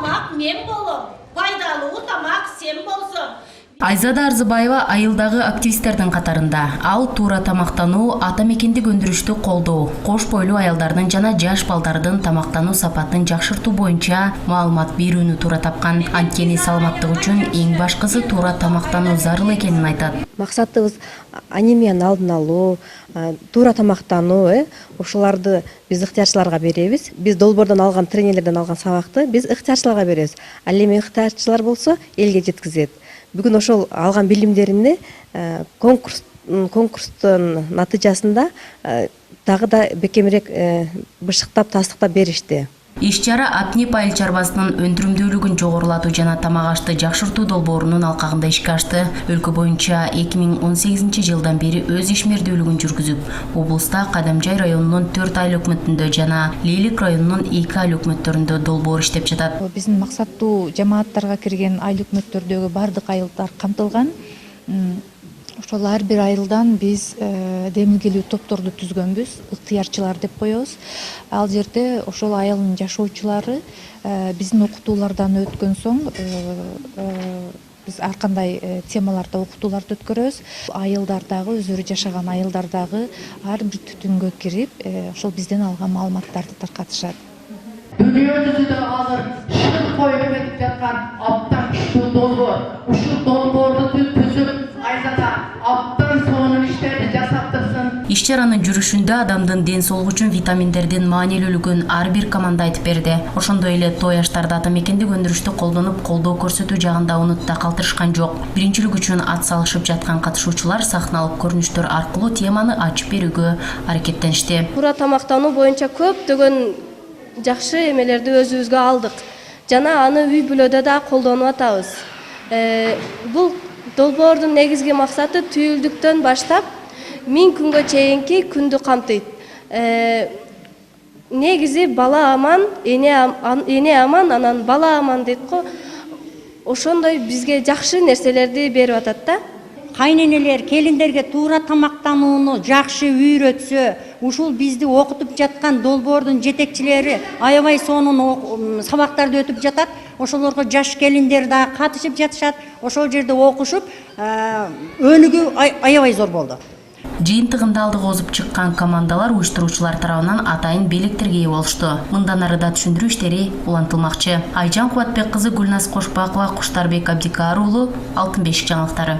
тамак мен болом, пайдалуу тамак сен болсоң. Айзада Арзыбаева айылдагы активисттердин катарында. Ал туура тамактануу, ата мекендик өндүрүштү колдоо, кош бойлуу аялдардын жана жаш балдардын тамактануу сапатын жакшыртуу боюнча маалымат берүүнү туура тапкан. Анткени саламаттык үчүн эң башкысы туура тамактануу зарыл экенин айтат. Максатыбыз анемиянын алдын алуу, туура тамактануу, ошоларды биз ыктыярчыларга беребиз. Биз долбоордон алган, тренерлерден алган сабакты биз ыктыярчыларга беребиз. Ал эми ыктыярчылар болсо элге жеткизет. Бүгүн ошол алган билимдеrini конкурстун натыйжасында дагы да бекемирээк бышыктап, тастыктап беришти. Иш-чара Апнип айыл чарбасынын өндүрүмдүүлүгүн жогорулатуу жана тамак ашты жакшыртуу долбоорунун алкагында ишке ашты. Өлкө боюнча 2018-жылдан бери өз ишмердүүлүгүн жүргүзүп, облуста Кадамжай районунун 4 айыл өкмөтүндө жана Лейлик районунун 2 айыл өкмөттөрүндө долбоор иштеп жатат. Биздин максаттуу жамааттарга кирген айыл өкмөттөрдөгү бардык айылдар камтылган. Ошол ар бир айылдан биз демилгелүү топторду түзгөнбүз, ыктыярчылар деп коебуз. Ал жерде ошол айылдын жашоочулары биздин окутуулардан өткөн соң биз ар кандай темаларда окутууларды өткөрөбүз. Айылдардагы, өздөрү жашаган айылдардагы ар бир түтүнгө кирип, ошол бизден алган маалыматтарды таркатышат. Dünya yüzüde hazır şık koyup edip yatkan aptan şu dolbor. Uşul dolbordu tüzüp Ayzada aptan sonun işlerini jasaptırsın. Иш-чаранын жүрүшүндө адамдын ден соолугу үчүн витаминдердин маанилүүлүгүн ар бир команда айтып берди. Ошондой эле той аштарда ата мекендик өндүрүштү колдонуп, колдоо көрсөтүү жагында унутта калтырышкан жок. Биринчилик үчүн ат салышып жаткан катышуучулар сахналык көрүнүштөр аркылуу теманы ачып берүүгө аракеттеништи. Туура тамактануу боюнча көптөгөн жакшы эмелерди өзүбүзгө алдык. Жана аны үй бүлөдө да колдонуп атабыз. Бул долбоордун негизги максаты түйүлдүктөн баштап 1000 күнгө чейинки күндү камтыйт. Негизи бала аман, эне аман, анан бала аман дейт го. Ошондой бизге жакшы нерселерди берип атат да. Кайненелер келиндерге туура тамактанууну жакшы үйрөтсө, ушул бизди окутуп жаткан долбоордун жетекчилери аябай сонун сабактарды өтүп жатат. Ошолорго жаш келиндер да катышып жатышат. Ошол жерде окушуп, өнүгүү аябай зор болду. Жыйынтыгында алдыга озуп чыккан командалар уюштуруучулар тарабынан атайын белектерге ээ болушту. Мындан ары да түшүндүрүү иштери улантылмакчы. Айжан Кубатбек кызы, Гүлназ Кошбакова, Куштарбек Абдикар уулу, Алтын бешик жаңылыктары.